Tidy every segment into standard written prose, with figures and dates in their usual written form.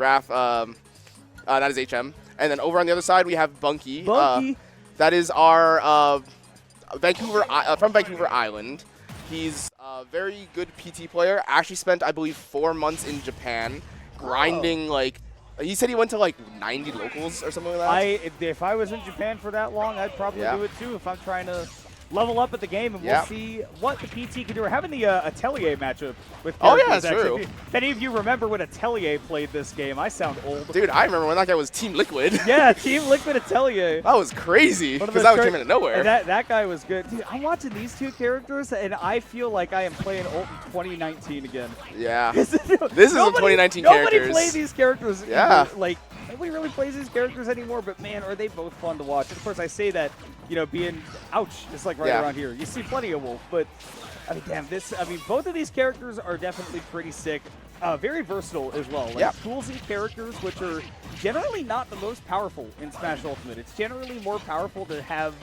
Raph, that is HM. And then over on the other side, we have Bunky. Bunky. That is our from Vancouver Island. He's a very good PT player. Actually spent, I believe, 4 months in Japan grinding, like, he said he went to like 90 locals or something like that. If I was in Japan for that long, I'd probably do it too if I'm trying to level up at the game, and we'll see what the PT can do. We're having the Atelier matchup with that's true. If any of you remember when Atelier played this game, I sound old. Dude, I remember when that guy was Team Liquid. Yeah, Team Liquid Atelier. That was crazy, because that came out of nowhere. That guy was good. Dude, I'm watching these two characters, and I feel like I am playing ult in 2019 again. Yeah. This is the 2019 characters. Nobody plays these characters. Yeah. Like, nobody really plays these characters anymore, but man, are they both fun to watch. And of course, I say that, you know, being, ouch, it's like right around here. You see plenty of Wolf, but, I mean, damn, both of these characters are definitely pretty sick. Very versatile as well. Like, toolsy characters, which are generally not the most powerful in Smash Ultimate. It's generally more powerful to have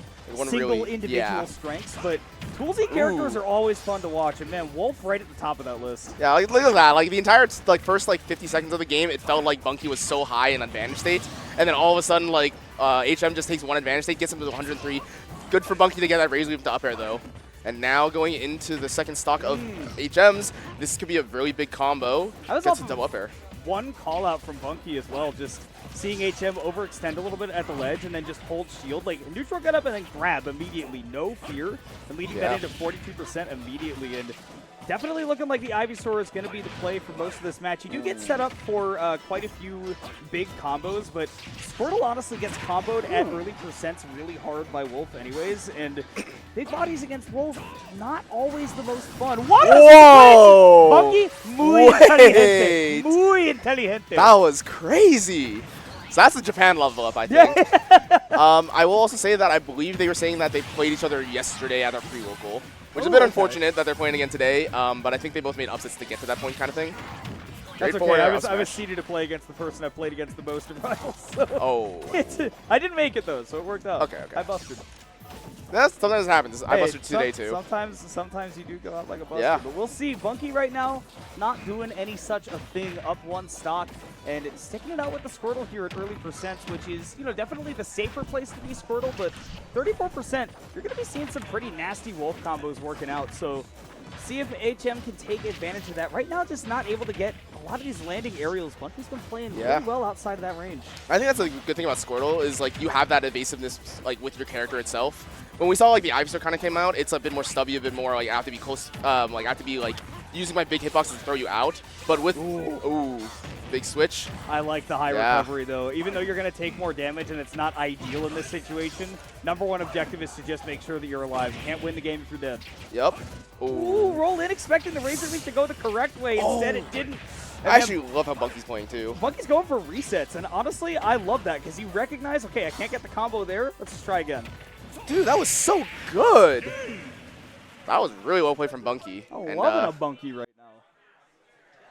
single individual strengths, but toolsy characters are always fun to watch, and man, Wolf right at the top of that list. Yeah, like, look at that. Like, the entire first 50 seconds of the game, it felt like Bunky was so high in advantage state, and then all of a sudden, like, HM just takes one advantage state, gets him to 103. Good for Bunky to get that raise weave to up air, though. And now going into the second stock of HMs, this could be a really big combo. Gets a double up air. One call out from Bunky as well, just seeing HM overextend a little bit at the ledge and then just hold shield, like neutral get up and then grab immediately, no fear, and leading that into 42% immediately. And definitely looking like the Ivysaur is going to be the play for most of this match. You do get set up for quite a few big combos, but Squirtle honestly gets comboed at early percents really hard by Wolf anyways, and big bodies against Wolf, not always the most fun. What a Bunky, muy inteligente. Muy inteligente. That was crazy. So that's the Japan level up, I think. I will also say that I believe they were saying that they played each other yesterday at our pre-local, which is a bit unfortunate that they're playing again today, but I think they both made upsets to get to that point kind of thing. That's okay. I was seeded to play against the person I played against the most in Rivals. So I didn't make it, though, so it worked out. Okay. I busted. Sometimes it happens. I busted today, too. Sometimes you do go out like a buster. But we'll see. Bunky right now not doing any such a thing, up one stock, and sticking it out with the Squirtle here at early percents, which is, you know, definitely the safer place to be Squirtle, but 34%, you're going to be seeing some pretty nasty Wolf combos working out. So see if HM can take advantage of that. Right now, just not able to get a lot of these landing aerials. Bunky's been playing really well outside of that range. I think that's a good thing about Squirtle is, like, you have that evasiveness, like, with your character itself. When we saw, like, the Ivysaur kind of came out, it's a bit more stubby, a bit more, like, I have to be close, like, I have to be, like, using my big hitboxes to throw you out. But with, big switch. I like the high recovery, though. Even though you're going to take more damage and it's not ideal in this situation, #1 objective is to just make sure that you're alive. You can't win the game if you're dead. Yep. Ooh, roll in, expecting the Razor Leaf to go the correct way. Instead, it didn't. And I actually love how Bunky's playing, too. Bunky's going for resets, and honestly, I love that, because you recognize, okay, I can't get the combo there. Let's just try again. Dude, that was so good. That was really well played from Bunky. I'm loving a Bunky right now.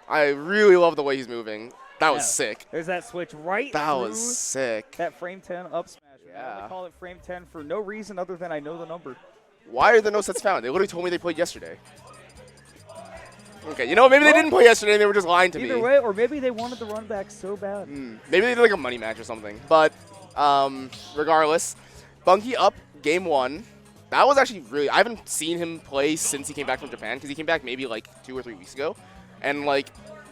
I really love the way he's moving. That was sick. There's that switch right That was sick. That frame 10 up smash. I call it frame 10 for no reason other than I know the number. Why are there no sets found? They literally told me they played yesterday. Okay, you know, maybe they didn't play yesterday and they were just lying to me. Either way, or maybe they wanted the run back so bad. Maybe they did like a money match or something. But regardless, Bunky up game 1. That was actually really, I haven't seen him play since he came back from Japan, because he came back maybe like 2 or 3 weeks ago. And like,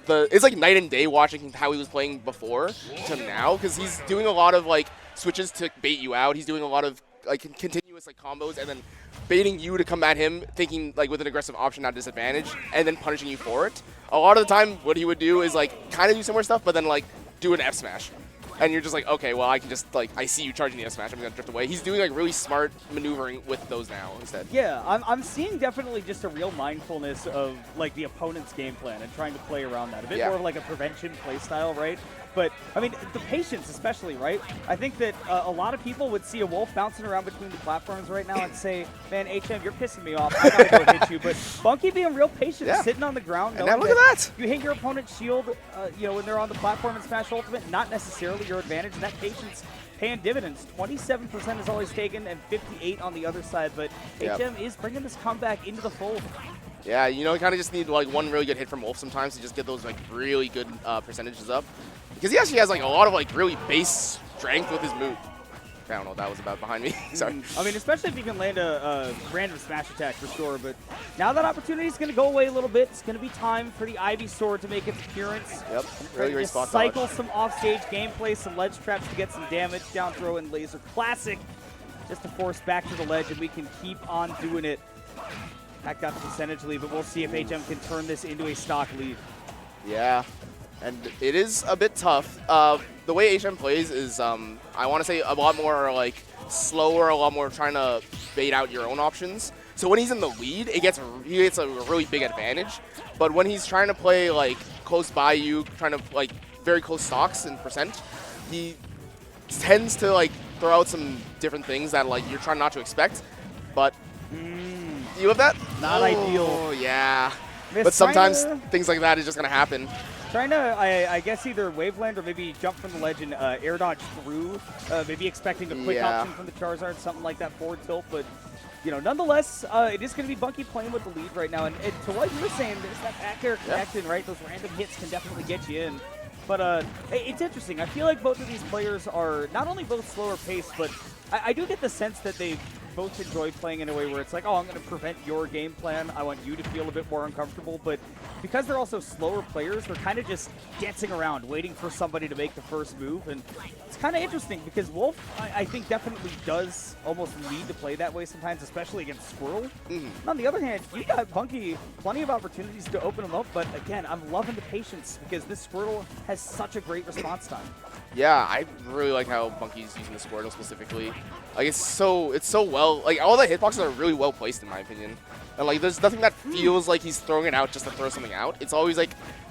it's like night and day watching how he was playing before to now, because he's doing a lot of like switches to bait you out. He's doing a lot of like continuous like combos and then baiting you to come at him, thinking like with an aggressive option at disadvantage, and then punishing you for it. A lot of the time, what he would do is like kind of do similar stuff, but then like do an F smash. And you're just like, okay, well, I can just, like, I see you charging the F smash, I'm going to drift away. He's doing, like, really smart maneuvering with those now instead. Yeah, I'm seeing definitely just a real mindfulness of, like, the opponent's game plan and trying to play around that. A bit more of, like, a prevention play style, right? But, I mean, the patience especially, right? I think that a lot of people would see a Wolf bouncing around between the platforms right now and say, man, HM, you're pissing me off. I gotta go hit you. But Bunky being real patient, sitting on the ground. And now look at that. You hit your opponent's shield, you know, when they're on the platform in Smash Ultimate, not necessarily your advantage. And that patience paying dividends. 27% is always taken and 58 on the other side. But HM is bringing this comeback into the fold. Yeah, you know, you kind of just need like one really good hit from Wolf sometimes to just get those like really good percentages up. Because he actually has like a lot of like really base strength with his move. I don't know what that was about behind me. Sorry. I mean, especially if you can land a random smash attack for sure. But now that opportunity is going to go away a little bit. It's going to be time for the Ivy Sword to make its appearance. Yep. Really great spot cycle dodge. some offstage gameplay, some ledge traps to get some damage. Down throw and laser classic, just to force back to the ledge, and we can keep on doing it. Back got the percentage lead, but we'll see if HM can turn this into a stock lead. Yeah, and it is a bit tough. The way HM plays is, I want to say, a lot more like slower, a lot more trying to bait out your own options. So when he's in the lead, he gets a really big advantage. But when he's trying to play like close by you, trying to like very close stocks and percent, he tends to like throw out some different things that like you're trying not to expect. But you have that? Not ideal. Yeah. Miss But sometimes trying things like that is just gonna happen. Trying to, I guess, either waveland or maybe jump from the ledge and air dodge through. Maybe expecting a quick option from the Charizard, something like that forward tilt. But, you know, nonetheless, it is going to be Bunky playing with the lead right now. And to what you were saying, there's that back air connection, right? Those random hits can definitely get you in. But it's interesting. I feel like both of these players are not only both slower paced, but I do get the sense that they both enjoy playing in a way where it's like, oh, I'm going to prevent your game plan. I want you to feel a bit more uncomfortable. But because they're also slower players, they're kind of just dancing around, waiting for somebody to make the first move. And it's kind of interesting because Wolf, I think, definitely does almost need to play that way sometimes, especially against Squirrel. On the other hand, you got Bunky plenty of opportunities to open him up. But again, I'm loving the patience because this Squirtle has such a great response time. Yeah, I really like how Bunky's using the Squirtle specifically. Like it's so well, like all the hitboxes are really well placed in my opinion. And like there's nothing that feels like he's throwing it out just to throw something out. It's always like,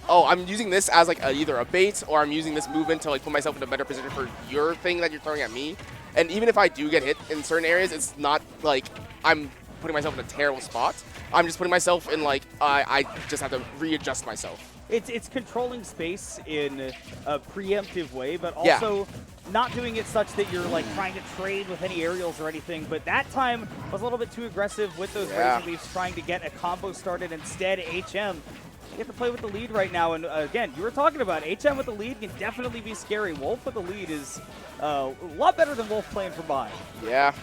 oh, I'm using this as like either a bait or I'm using this movement to like put myself in a better position for your thing that you're throwing at me. And even if I do get hit in certain areas, it's not like I'm putting myself in a terrible spot. I'm just putting myself in like, I just have to readjust myself. It's controlling space in a preemptive way, but also not doing it such that you're like trying to trade with any aerials or anything. But that time was a little bit too aggressive with those Razor Leafs trying to get a combo started. Instead, HM get to play with the lead right now. And again, you were talking about HM with the lead can definitely be scary. Wolf with the lead is a lot better than Wolf playing from behind. Yeah.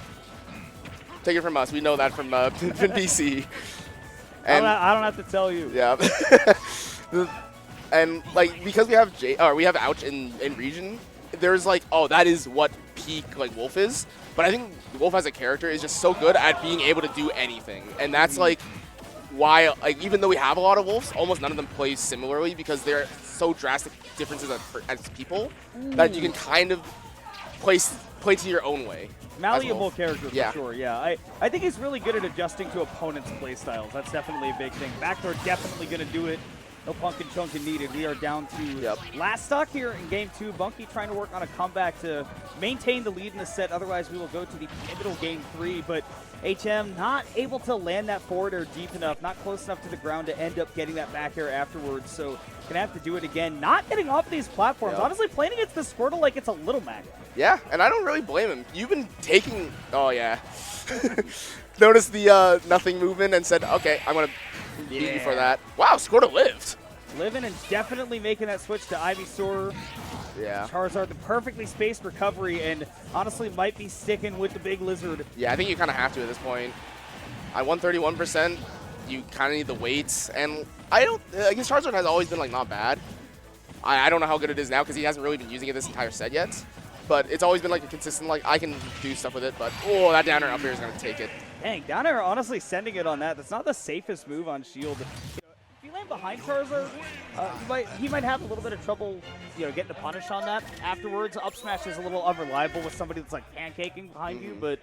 Take it from us. We know that from BC. And I don't have to tell you. Yeah. And like because we have Ouch in region, there's like, oh, that is what peak like Wolf is. But I think Wolf as a character is just so good at being able to do anything, and that's like why like even though we have a lot of Wolves, almost none of them play similarly because they're so drastic differences as people that you can kind of play to your own way. Malleable character for sure, yeah. I think he's really good at adjusting to opponents' playstyles. That's definitely a big thing. Backdoor definitely going to do it. No punk and chunking needed. We are down to last stock here in game 2. Bunky trying to work on a comeback to maintain the lead in the set. Otherwise, we will go to the pivotal game 3. But HM not able to land that forward air deep enough, not close enough to the ground to end up getting that back air afterwards. So going to have to do it again. Not getting off these platforms. Honestly, playing against the Squirtle like it's a little Mac. Yeah, and I don't really blame him. You've been taking... Oh, yeah. Noticed the nothing movement and said, okay, I'm going to beat you for that. Wow, Squirtle lived. Living and definitely making that switch to Ivysaur. Yeah. Charizard, the perfectly spaced recovery, and honestly might be sticking with the big lizard. Yeah, I think you kind of have to at this point. At 131%, you kind of need the weights, and I guess Charizard has always been like not bad. I don't know how good it is now because he hasn't really been using it this entire set yet. But it's always been like a consistent, like I can do stuff with it, but oh, that down air up here is going to take it. Dang, down air honestly sending it on that. That's not the safest move on Shield. If you land behind Charizard, he might have a little bit of trouble, getting the punish on that afterwards. Up smash is a little unreliable with somebody that's like pancaking behind you, but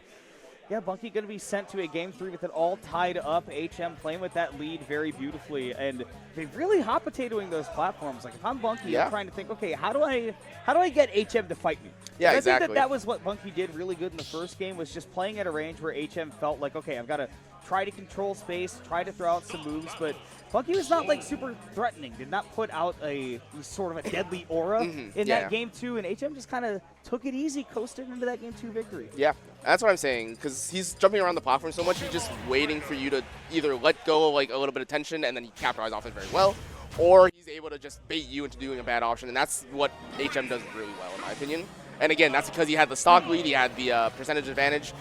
yeah, Bunky going to be sent to a game 3 with it all tied up. HM playing with that lead very beautifully, and they really hot potatoing those platforms. Like if I'm Bunky, I'm trying to think, okay, how do I get HM to fight me? Yeah, I exactly. think that was what Bunky did really good in the first game, was just playing at a range where HM felt like, okay, I've got to try to control space, try to throw out some moves, but Bunky was not like super threatening, did not put out a sort of a deadly aura in that game 2, and HM just kind of took it easy, coasted into that game 2 victory. Yeah, that's what I'm saying, because he's jumping around the platform so much, he's just waiting for you to either let go like a little bit of tension and then you capitalize off it very well, or he's able to just bait you into doing a bad option, and that's what HM does really well, in my opinion. And again, that's because he had the stock lead, he had the percentage advantage.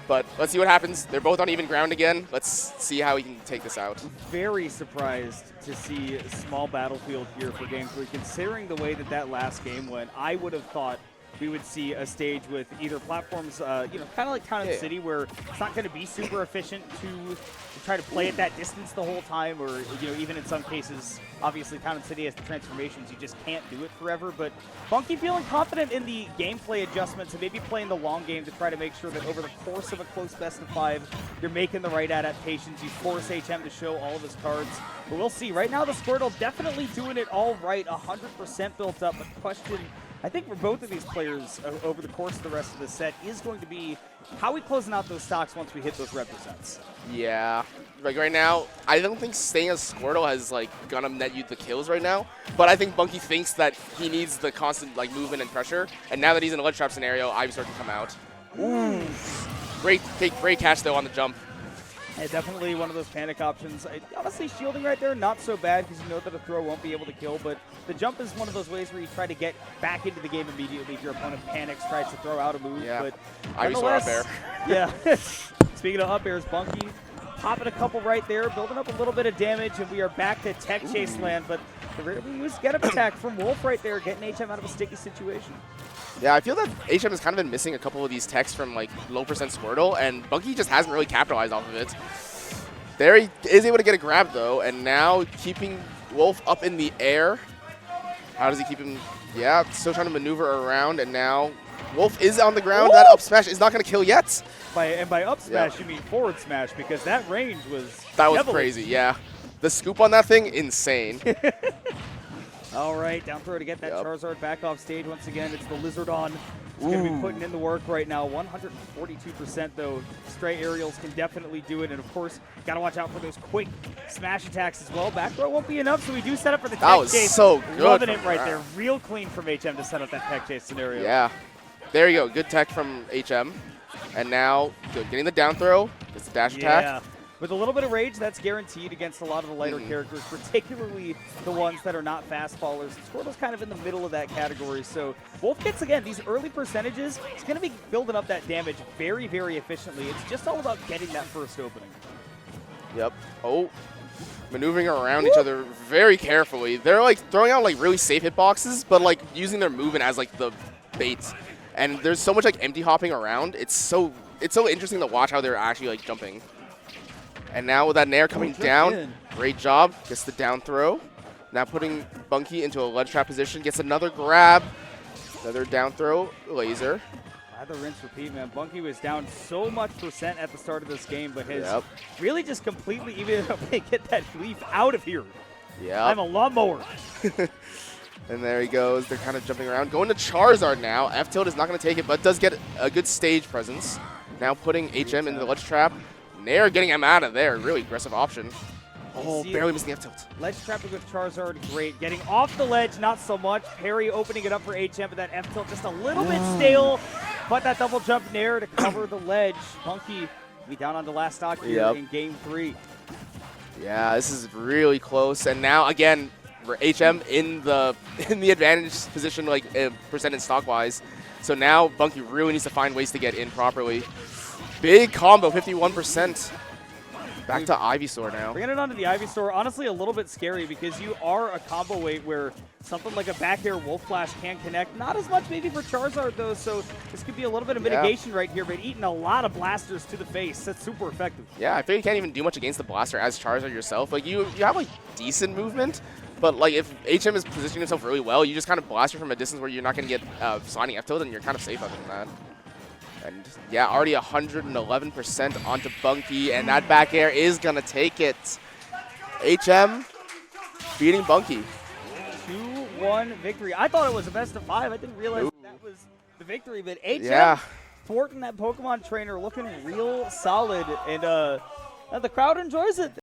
But let's see what happens. They're both on even ground again. Let's see how he can take this out. Very surprised to see a small battlefield here for Game 3, considering the way that last game went. I would have thought we would see a stage with either platforms, kind of like Town and City, where it's not going to be super efficient to try to play at that distance the whole time, or even in some cases, obviously Town and City has the transformations, you just can't do it forever. But Bunky feeling confident in the gameplay adjustments and maybe playing the long game to try to make sure that over the course of a close best of 5, you're making the right adaptations. You force HM to show all of his cards. But we'll see. Right now, the Squirtle definitely doing it all right, 100% built up. But the question, I think, for both of these players over the course of the rest of the set is going to be how we closing out those stocks once we hit those represents. Yeah, like right now, I don't think staying as Squirtle has like gonna net you the kills right now. But I think Bunky thinks that he needs the constant like movement and pressure. And now that he's in a ledge trap scenario, Ivysaur can come out. Ooh, great catch though on the jump. Yeah, definitely one of those panic options. Honestly, shielding right there, not so bad because you know that a throw won't be able to kill, but the jump is one of those ways where you try to get back into the game immediately if your opponent panics, tries to throw out a move. Yeah, but Ivysaur up air. Yeah, speaking of up airs, Bunky popping a couple right there, building up a little bit of damage, and we are back to tech chase land, but the really used get-up attack from Wolf right there, getting HM out of a sticky situation. Yeah, I feel that HM has kind of been missing a couple of these techs from like low percent Squirtle, and Bunky just hasn't really capitalized off of it. There he is able to get a grab though, and now keeping Wolf up in the air. How does he keep him? Yeah, still trying to maneuver around, and now Wolf is on the ground. Woo! That up smash is not going to kill yet. By up smash, you mean forward smash, because that range was crazy, yeah. The scoop on that thing, insane. All right, down throw to get that Charizard back off stage once again. It's the Lizardon. He's going to be putting in the work right now. 142% though. Stray aerials can definitely do it. And of course, got to watch out for those quick smash attacks as well. Back throw won't be enough, so we do set up for the tech chase. That was so good. Loving it right there. Real clean from HM to set up that tech chase scenario. Yeah. There you go. Good tech from HM. And now getting the down throw. Gets the dash attack. With a little bit of rage, that's guaranteed against a lot of the lighter characters, particularly the ones that are not fast fallers. Squirtle's kind of in the middle of that category. So Wolf gets, again, these early percentages. He's going to be building up that damage very, very efficiently. It's just all about getting that first opening. Yep. Oh, maneuvering around each other very carefully. They're like throwing out like really safe hitboxes, but like using their movement as like the bait. And there's so much like empty hopping around. It's so interesting to watch how they're actually like jumping. And now with that Nair coming down, great job. Gets the down throw. Now putting Bunky into a ledge trap position. Gets another grab. Another down throw. Laser. Rather rinse repeat, man. Bunky was down so much percent at the start of this game, but has really just completely even get that leaf out of here. Yeah. I'm a lawnmower. And there he goes. They're kind of jumping around. Going to Charizard now. F-Tilt is not going to take it, but does get a good stage presence. Now putting HM into the ledge trap. Nair getting him out of there. Really aggressive option. Oh, barely missing the F-Tilt. Ledge trapping with Charizard, great. Getting off the ledge, not so much. Parry opening it up for HM, but that F-Tilt just a little bit stale. But that double jump Nair to cover the ledge. Bunky be down on the last stock here in game 3. Yeah, this is really close. And now, again, for HM in the advantage position, like percentage stock-wise. So now Bunky really needs to find ways to get in properly. Big combo, 51%. Back to Ivysaur now. Bringing it onto the Ivysaur, honestly a little bit scary because you are a combo weight where something like a back air Wolf Flash can connect. Not as much maybe for Charizard though, so this could be a little bit of mitigation right here, but eating a lot of blasters to the face. That's super effective. Yeah, I feel you can't even do much against the blaster as Charizard yourself. Like you have like decent movement, but like if HM is positioning himself really well, you just kind of blast her from a distance where you're not going to get sliding F-Tilt and you're kind of safe other than that. And yeah, already 111% onto Bunky, and that back air is going to take it. HM beating Bunky. 2-1 victory. I thought it was a best of 5. I didn't realize that was the victory, but HM thwarting that Pokemon trainer looking real solid, and the crowd enjoys it.